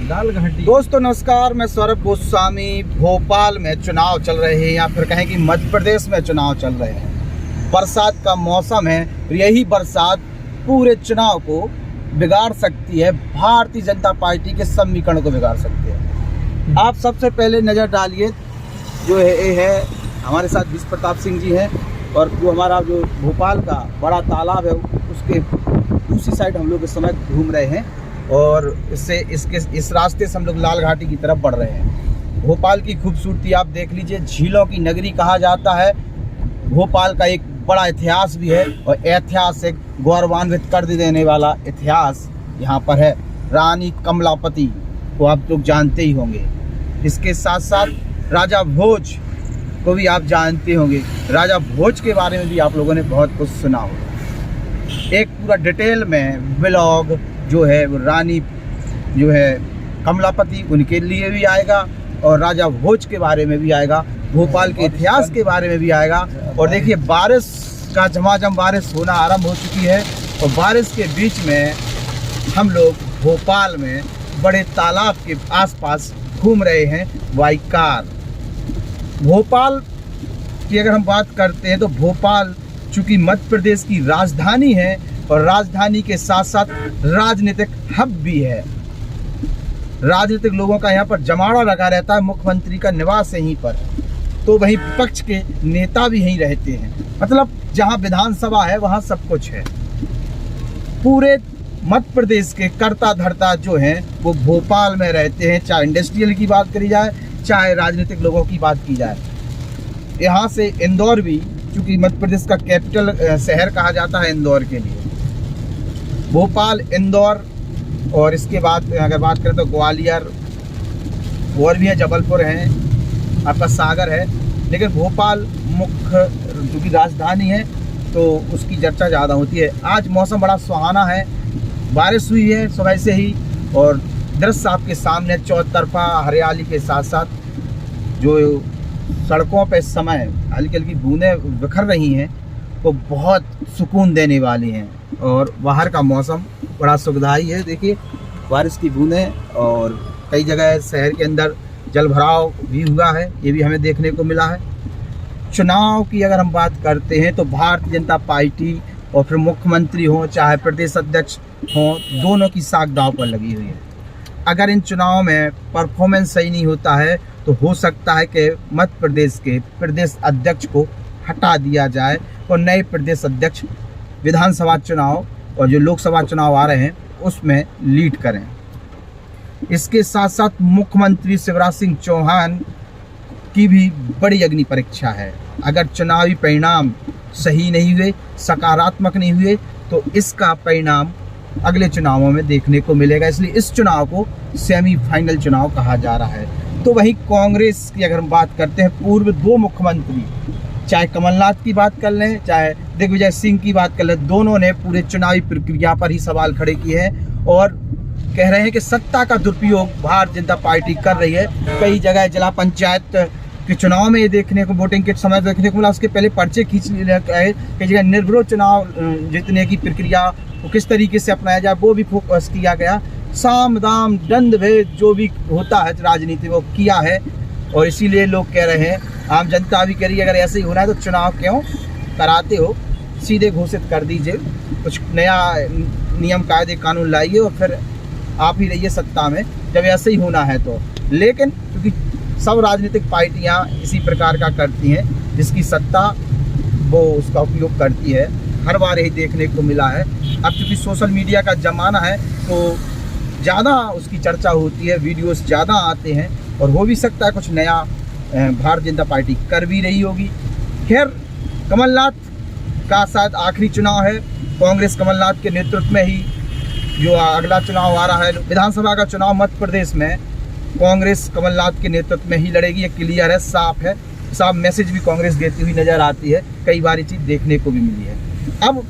लालघाटी। दोस्तों नमस्कार, मैं सौरभ गोस्वामी। भोपाल में चुनाव चल रहे हैं या फिर कहें कि मध्य प्रदेश में चुनाव चल रहे हैं। बरसात का मौसम है, यही बरसात पूरे चुनाव को बिगाड़ सकती है। भारतीय जनता पार्टी के समीकरण को बिगाड़ सकती है। आप सबसे पहले नज़र डालिए, जो है ये है हमारे साथ विश्व प्रताप सिंह जी हैं, और जो हमारा जो भोपाल का बड़ा तालाब है उसके दूसरी साइड हम लोग इस समय घूम रहे हैं, और इस रास्ते से हम लोग लालघाटी की तरफ बढ़ रहे हैं। भोपाल की खूबसूरती आप देख लीजिए, झीलों की नगरी कहा जाता है। भोपाल का एक बड़ा इतिहास भी है, और ऐतिहासिक गौरवान्वित कर देने वाला इतिहास यहाँ पर है। रानी कमलापति को आप लोग जानते ही होंगे। इसके साथ साथ राजा भोज को भी आप जानते होंगे। राजा भोज के बारे में भी आप लोगों ने बहुत कुछ सुना होगा। एक पूरा डिटेल में ब्लॉग जो है वो रानी जो है कमलापति उनके लिए भी आएगा, और राजा भोज के बारे में भी आएगा, भोपाल के इतिहास के बारे में भी आएगा। और देखिए बारिश का झमाझम बारिश होना आरंभ हो चुकी है, और बारिश के बीच में हम लोग भोपाल में बड़े तालाब के आसपास घूम रहे हैं बाई कार। भोपाल की अगर हम बात करते हैं तो भोपाल चूँकि मध्य प्रदेश की राजधानी है, और राजधानी के साथ साथ राजनीतिक हब भी है। राजनीतिक लोगों का यहाँ पर जमावड़ा लगा रहता है। मुख्यमंत्री का निवास यहीं पर, तो वहीं विपक्ष के नेता भी यहीं रहते हैं। मतलब जहाँ विधानसभा है वहाँ सब कुछ है। पूरे मध्य प्रदेश के कर्ता धर्ता जो हैं वो भोपाल में रहते हैं, चाहे इंडस्ट्रियल की बात करी जाए, चाहे राजनीतिक लोगों की बात की जाए। यहाँ से इंदौर भी, चूँकि मध्य प्रदेश का कैपिटल शहर कहा जाता है इंदौर के लिए, भोपाल, इंदौर, और इसके बाद अगर बात करें तो ग्वालियर और भी है, जबलपुर है, आपका सागर है। लेकिन भोपाल मुख्य क्योंकि राजधानी है तो उसकी चर्चा ज़्यादा होती है। आज मौसम बड़ा सुहाना है, बारिश हुई है सुबह से ही, और दृश्य आपके सामने चौतरफा हरियाली के साथ साथ जो सड़कों पे इस समय हल्की हल्की बूंदें बिखर रही हैं वो बहुत सुकून देने वाली हैं। और बाहर का मौसम बड़ा सुखदायी है। देखिए बारिश की बूंदें, और कई जगह शहर के अंदर जल भराव भी हुआ है, ये भी हमें देखने को मिला है। चुनाव की अगर हम बात करते हैं तो भारतीय जनता पार्टी और फिर मुख्यमंत्री हों चाहे प्रदेश अध्यक्ष हों, दोनों की साख दांव पर लगी हुई है। अगर इन चुनाव में परफॉर्मेंस सही नहीं होता है तो हो सकता है कि मध्य प्रदेश के प्रदेश अध्यक्ष को हटा दिया जाए, और नए प्रदेश अध्यक्ष विधानसभा चुनाव और जो लोकसभा चुनाव आ रहे हैं उसमें लीड करें। इसके साथ साथ मुख्यमंत्री शिवराज सिंह चौहान की भी बड़ी अग्नि परीक्षा है। अगर चुनावी परिणाम सही नहीं हुए, सकारात्मक नहीं हुए, तो इसका परिणाम अगले चुनावों में देखने को मिलेगा। इसलिए इस चुनाव को सेमीफाइनल चुनाव कहा जा रहा है। तो वहीं कांग्रेस की अगर हम बात करते हैं, पूर्व दो मुख्यमंत्री, चाहे कमलनाथ की बात कर लें चाहे दिग्विजय सिंह की बात कर लें, दोनों ने पूरे चुनावी प्रक्रिया पर ही सवाल खड़े किए हैं, और कह रहे हैं कि सत्ता का दुरुपयोग भारतीय जनता पार्टी कर रही है। कई जगह जिला पंचायत के चुनाव में ये देखने को, वोटिंग के समय देखने को मिला, उसके पहले पर्चे खींच लिए गए। कई जगह निर्विरोध चुनाव जीतने की प्रक्रिया को किस तरीके से अपनाया जाए वो भी फोकस किया गया। साम दाम दंड भेद जो भी होता है राजनीति वो किया है, और इसीलिए लोग कह रहे हैं, आम जनता भी कह रही है, अगर ऐसे ही होना है तो चुनाव क्यों कराते हो, सीधे घोषित कर दीजिए, कुछ नया नियम कायदे कानून लाइए और फिर आप ही रहिए सत्ता में जब ऐसे ही होना है तो। लेकिन क्योंकि सब राजनीतिक पार्टियां इसी प्रकार का करती हैं, जिसकी सत्ता वो उसका उपयोग करती है, हर बार यही देखने को मिला है। अब चूँकि सोशल मीडिया का ज़माना है तो ज़्यादा उसकी चर्चा होती है, वीडियोस ज़्यादा आते हैं, और हो भी सकता है कुछ नया भारतीय जनता पार्टी कर भी रही होगी। खैर, कमलनाथ का शायद आखिरी चुनाव है। कांग्रेस कमलनाथ के नेतृत्व में ही जो अगला चुनाव आ रहा है विधानसभा का चुनाव मध्य प्रदेश में, कांग्रेस कमलनाथ के नेतृत्व में ही लड़ेगी। ये क्लियर है, साफ है, साफ मैसेज भी कांग्रेस देती हुई नज़र आती है। कई बार ये चीज़ देखने को भी मिली है। अब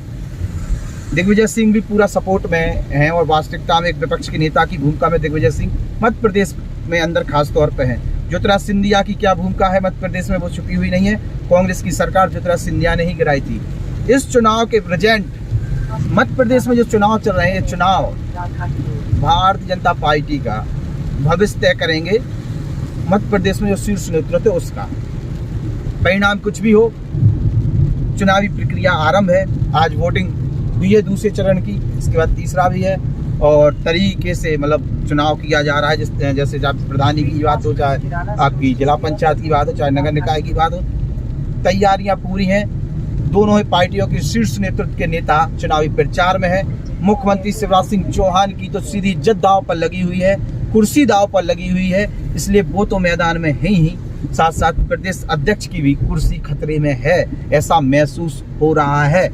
दिग्विजय सिंह भी पूरा सपोर्ट में हैं, और वास्तविकता में एक विपक्ष के नेता की भूमिका में दिग्विजय सिंह मध्य प्रदेश में अंदर खास तौर पर हैं। ज्योतिराज सिंधिया की क्या भूमिका है मध्य प्रदेश में वो छुपी हुई नहीं है। कांग्रेस की सरकार ज्योतिराज सिंधिया ने ही गिराई थी। इस चुनाव के प्रेजेंट मध्य प्रदेश में जो चुनाव चल रहे हैं, ये चुनाव भारतीय जनता पार्टी का भविष्य तय करेंगे मध्य प्रदेश में जो शीर्ष नेतृत्व है उसका। परिणाम कुछ भी हो, चुनावी प्रक्रिया आरंभ है। आज वोटिंग भी है दूसरे चरण की, इसके बाद तीसरा भी है, और तरीके से मतलब चुनाव किया जा रहा है। जैसे चाहे प्रधानी की बात हो, चाहे आपकी जिला पंचायत की बात हो, चाहे नगर निकाय की बात हो, तैयारियां पूरी हैं। दोनों ही पार्टियों के शीर्ष नेतृत्व के नेता चुनावी प्रचार में है। मुख्यमंत्री शिवराज सिंह चौहान की तो सीधी इज्जत दांव पर लगी हुई है, कुर्सी दांव पर लगी हुई है, इसलिए वो तो मैदान में है ही, साथ साथ प्रदेश अध्यक्ष की भी कुर्सी खतरे में है, ऐसा महसूस हो रहा है।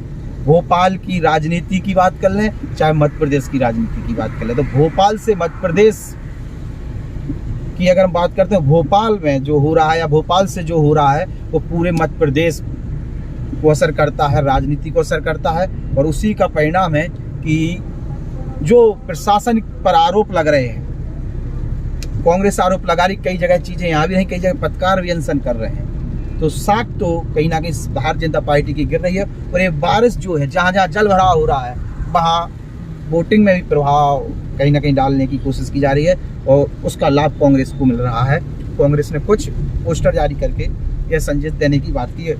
भोपाल की राजनीति की बात कर लें, चाहे मध्य प्रदेश की राजनीति की बात कर लें, तो भोपाल से मध्य प्रदेश की अगर हम बात करते हैं, भोपाल में जो हो रहा है या भोपाल से जो हो रहा है वो पूरे मध्य प्रदेश को असर करता है, राजनीति को असर करता है। और उसी का परिणाम है कि जो प्रशासन पर आरोप लग रहे हैं, कांग्रेस आरोप लगा रही, कई जगह चीजें यहाँ भी नहीं, कई जगह पत्रकार भी अनशन कर रहे हैं, तो साख तो कहीं ना कहीं भारतीय जनता पार्टी की गिर रही है। और ये बारिश जो है, जहाँ जहाँ जल भराव हो रहा है, वहाँ वोटिंग में भी प्रभाव कहीं ना कहीं डालने की कोशिश की जा रही है, और उसका लाभ कांग्रेस को मिल रहा है। कांग्रेस ने कुछ पोस्टर जारी करके यह संदेश देने की बात की है,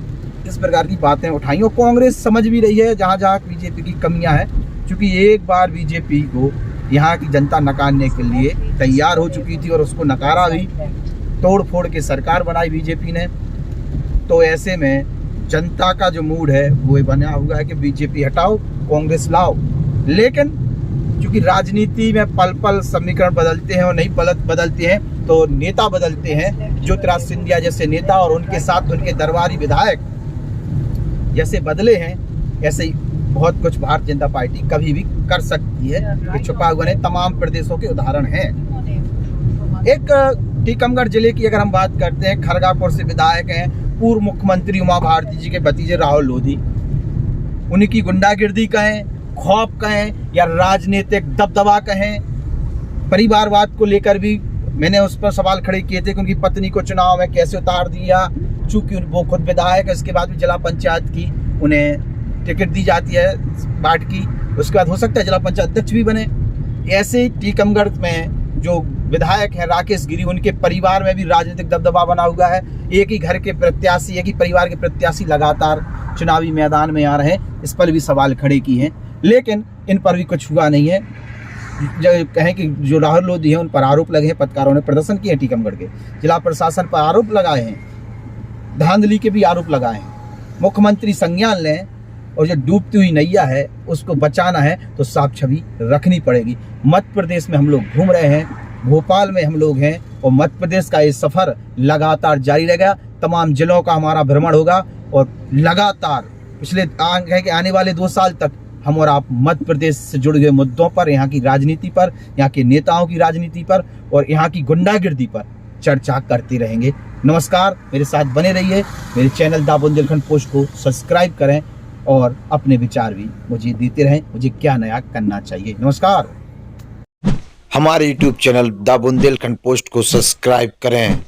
इस प्रकार की बातें उठाई, और कांग्रेस समझ भी रही है जहाँ जहाँ बीजेपी की कमियाँ हैं, क्योंकि एक बार बीजेपी को यहाँ की जनता नकारने के लिए तैयार हो चुकी थी और उसको नकारा भी, तोड़ फोड़ के सरकार बनाई बीजेपी ने। तो ऐसे में जनता का जो मूड है वो बना हुआ है कि बीजेपी हटाओ, कांग्रेस लाओ। लेकिन क्योंकि राजनीति में पल पल समीकरण बदलते हैं और नहीं बदलते हैं, तो नेता बदलते हैं। ज्योतिराज सिंधिया जैसे नेता और उनके साथ उनके दरबारी विधायक जैसे बदले हैं, ऐसे ही बहुत कुछ भारतीय जनता पार्टी कभी भी कर सकती है। ये छुपा हुआ नहीं, तमाम प्रदेशों के उदाहरण हैं। एक टीकमगढ़ जिले की अगर हम बात करते हैं, खरगापुर से विधायक हैं पूर्व मुख्यमंत्री उमा भारती जी के भतीजे राहुल लोधी। उनकी गुंडागिर्दी कहें, खौफ कहें या राजनीतिक दबदबा कहें, परिवारवाद को लेकर भी मैंने उस पर सवाल खड़े किए थे कि उनकी पत्नी को चुनाव में कैसे उतार दिया। चूंकि वो खुद विधायक है, इसके बाद भी जिला पंचायत की उन्हें टिकट दी जाती है बांट की, उसके बाद हो सकता है जिला पंचायत अध्यक्ष भी बने। ऐसे टीकमगढ़ में जो विधायक है राकेश गिरी, उनके परिवार में भी राजनीतिक दबदबा बना हुआ है। एक ही घर के प्रत्याशी, एक ही परिवार के प्रत्याशी लगातार चुनावी मैदान में आ रहे हैं, इस पर भी सवाल खड़े किए हैं, लेकिन इन पर भी कुछ हुआ नहीं है। जो कहें कि जो राहुल लोधी है उन पर आरोप लगे हैं, पत्रकारों ने प्रदर्शन किए टीकमगढ़ के, जिला प्रशासन पर आरोप लगाए हैं, धांधली के भी आरोप लगाए हैं। मुख्यमंत्री संज्ञान लें और जो डूबती हुई नैया है उसको बचाना है तो साफ छवि रखनी पड़ेगी। मध्य प्रदेश में हम लोग घूम रहे हैं, भोपाल में हम लोग हैं, और मध्य प्रदेश का ये सफर लगातार जारी रहेगा। तमाम जिलों का हमारा भ्रमण होगा और लगातार पिछले आने वाले 2 साल तक हम और आप मध्य प्रदेश से जुड़े हुए मुद्दों पर, यहाँ की राजनीति पर, यहाँ के नेताओं की राजनीति पर और यहाँ की गुंडागिर्दी पर चर्चा करते रहेंगे। नमस्कार, मेरे साथ बने रहिए। मेरे चैनल द बुंदेलखंड पोस्ट को सब्सक्राइब करें और अपने विचार भी मुझे देते रहें, मुझे क्या नया करना चाहिए। नमस्कार। हमारे YouTube channel the Bundelkhand post को सब्सक्राइब करें।